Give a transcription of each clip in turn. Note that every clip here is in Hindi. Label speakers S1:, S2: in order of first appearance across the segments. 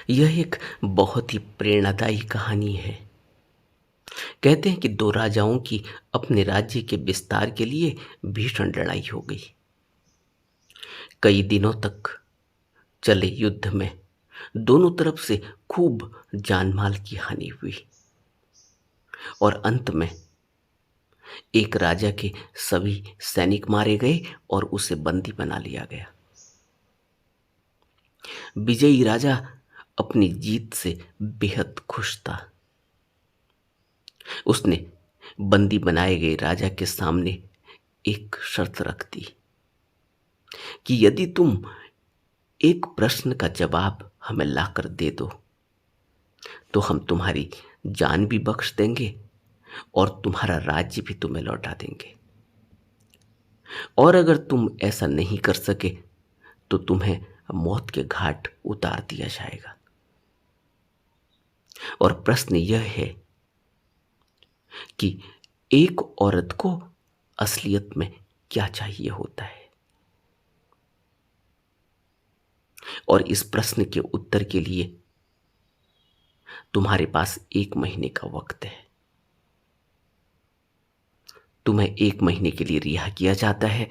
S1: यह एक बहुत ही प्रेरणादायी कहानी है। कहते हैं कि दो राजाओं की अपने राज्य के विस्तार के लिए भीषण लड़ाई हो गई। कई दिनों तक चले युद्ध में दोनों तरफ से खूब जानमाल की हानि हुई और अंत में एक राजा के सभी सैनिक मारे गए और उसे बंदी बना लिया गया। विजयी राजा अपनी जीत से बेहद खुश था। उसने बंदी बनाए गए राजा के सामने एक शर्त रख दी कि यदि तुम एक प्रश्न का जवाब हमें लाकर दे दो तो हम तुम्हारी जान भी बख्श देंगे और तुम्हारा राज्य भी तुम्हें लौटा देंगे, और अगर तुम ऐसा नहीं कर सके तो तुम्हें मौत के घाट उतार दिया जाएगा। और प्रश्न यह है कि एक औरत को असलियत में क्या चाहिए होता है। और इस प्रश्न के उत्तर के लिए तुम्हारे पास 1 महीने का वक्त है। तुम्हें 1 महीने के लिए रिहा किया जाता है।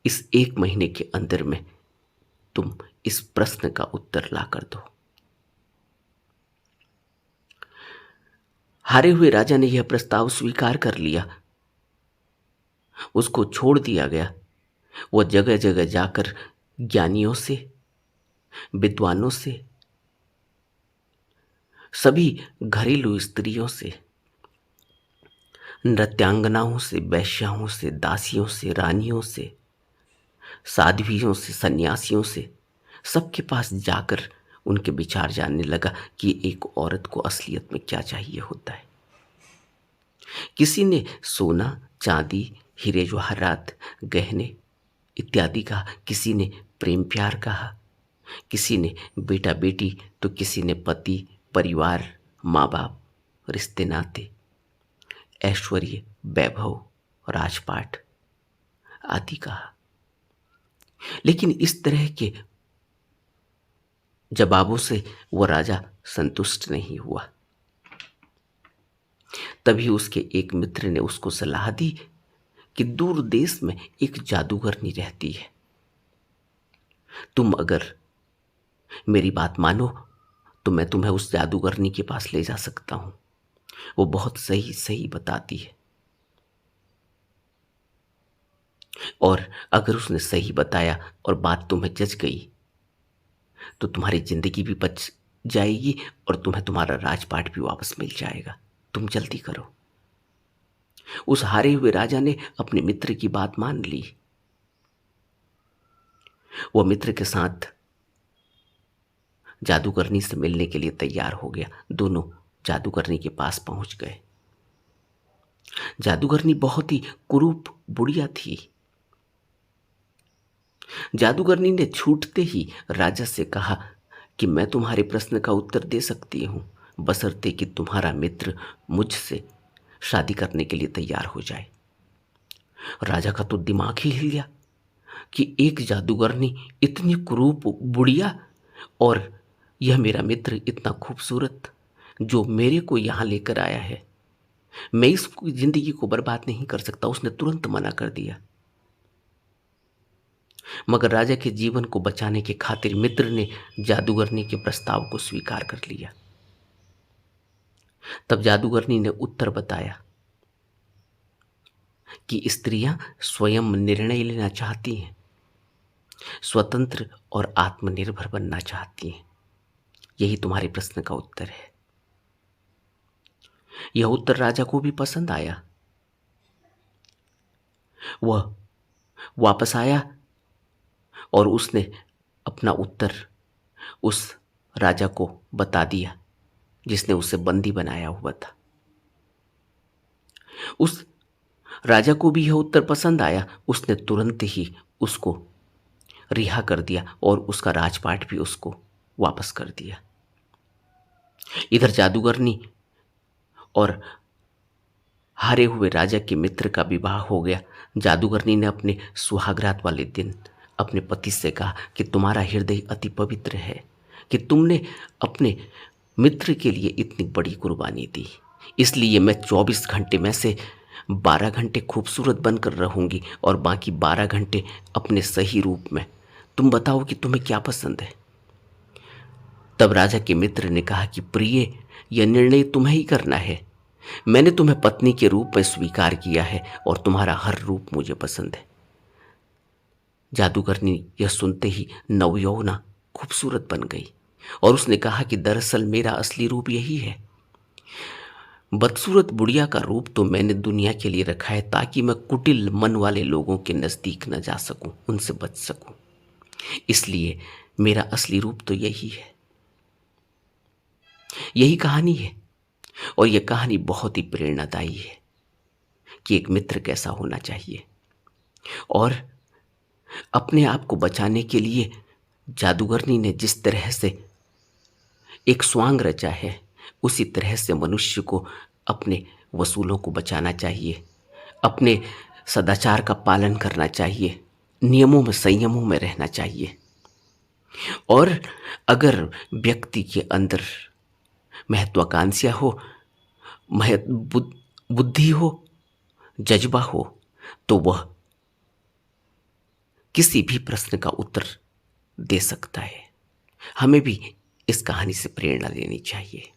S1: इस 1 महीने के अंदर में तुम इस प्रश्न का उत्तर ला कर दो। हारे हुए राजा ने यह प्रस्ताव स्वीकार कर लिया। उसको छोड़ दिया गया। वह जगह जगह जाकर ज्ञानियों से, विद्वानों से, सभी घरेलू स्त्रियों से, नृत्यांगनाओं से, वैश्याओं से, दासियों से, रानियों से, साध्वियों से, सन्यासियों से, सबके पास जाकर उनके विचार जानने लगा कि एक औरत को असलियत में क्या चाहिए होता है। किसी ने सोना, चांदी, हीरे जवाहरात, गहने इत्यादि कहा, किसी ने प्रेम प्यार कहा, किसी ने बेटा बेटी, तो किसी ने पति, परिवार, माँ बाप, रिश्ते नाते, ऐश्वर्य, वैभव, राजपाट आदि कहा। लेकिन इस तरह के जवाबों से वह राजा संतुष्ट नहीं हुआ। तभी उसके एक मित्र ने उसको सलाह दी कि दूर देश में एक जादूगरनी रहती है। तुम अगर मेरी बात मानो तो मैं तुम्हें उस जादूगरनी के पास ले जा सकता हूं। वो बहुत सही सही बताती है, और अगर उसने सही बताया और बात तुम्हें जच गई तो तुम्हारी जिंदगी भी बच जाएगी और तुम्हें तुम्हारा राजपाट भी वापस मिल जाएगा। तुम जल्दी करो। उस हारे हुए राजा ने अपने मित्र की बात मान ली। वह मित्र के साथ जादूगरनी से मिलने के लिए तैयार हो गया। दोनों जादूगरनी के पास पहुंच गए। जादूगरनी बहुत ही कुरूप बुढ़िया थी। जादूगरनी ने छूटते ही राजा से कहा कि मैं तुम्हारे प्रश्न का उत्तर दे सकती हूं, बशर्ते कि तुम्हारा मित्र मुझसे शादी करने के लिए तैयार हो जाए। राजा का तो दिमाग ही हिल गया कि एक जादूगरनी इतनी कुरूप बुढ़िया, और यह मेरा मित्र इतना खूबसूरत जो मेरे को यहां लेकर आया है, मैं इस जिंदगी को बर्बाद नहीं कर सकता। उसने तुरंत मना कर दिया। मगर राजा के जीवन को बचाने के खातिर मित्र ने जादूगरनी के प्रस्ताव को स्वीकार कर लिया। तब जादूगरनी ने उत्तर बताया कि स्त्रियां स्वयं निर्णय लेना चाहती हैं, स्वतंत्र और आत्मनिर्भर बनना चाहती हैं। यही तुम्हारे प्रश्न का उत्तर है। यह उत्तर राजा को भी पसंद आया। वह वापस आया और उसने अपना उत्तर उस राजा को बता दिया जिसने उसे बंदी बनाया हुआ था। उस राजा को भी यह उत्तर पसंद आया। उसने तुरंत ही उसको रिहा कर दिया और उसका राजपाट भी उसको वापस कर दिया। इधर जादूगरनी और हारे हुए राजा के मित्र का विवाह हो गया। जादूगरनी ने अपने सुहागरात वाले दिन अपने पति से कहा कि तुम्हारा हृदय अति पवित्र है, कि तुमने अपने मित्र के लिए इतनी बड़ी कुर्बानी दी, इसलिए मैं 24 घंटे में से 12 घंटे खूबसूरत बनकर रहूंगी और बाकी 12 घंटे अपने सही रूप में। तुम बताओ कि तुम्हें क्या पसंद है। तब राजा के मित्र ने कहा कि प्रिय, यह निर्णय तुम्हें ही करना है। मैंने तुम्हें पत्नी के रूप में स्वीकार किया है और तुम्हारा हर रूप मुझे पसंद है। जादूगरनी यह सुनते ही नवयौवना खूबसूरत बन गई और उसने कहा कि दरअसल मेरा असली रूप यही है। बदसूरत बुढ़िया का रूप तो मैंने दुनिया के लिए रखा है ताकि मैं कुटिल मन वाले लोगों के नजदीक न जा सकूं, उनसे बच सकूं। इसलिए मेरा असली रूप तो यही है। यही कहानी है और यह कहानी बहुत ही प्रेरणादायी है कि एक मित्र कैसा होना चाहिए। और अपने आप को बचाने के लिए जादूगरनी ने जिस तरह से एक स्वांग रचा है, उसी तरह से मनुष्य को अपने वसूलों को बचाना चाहिए, अपने सदाचार का पालन करना चाहिए, नियमों में संयमों में रहना चाहिए। और अगर व्यक्ति के अंदर महत्वाकांक्षा हो, बुद्धि हो, जज्बा हो, तो वह किसी भी प्रश्न का उत्तर दे सकता है। हमें भी इस कहानी से प्रेरणा लेनी चाहिए।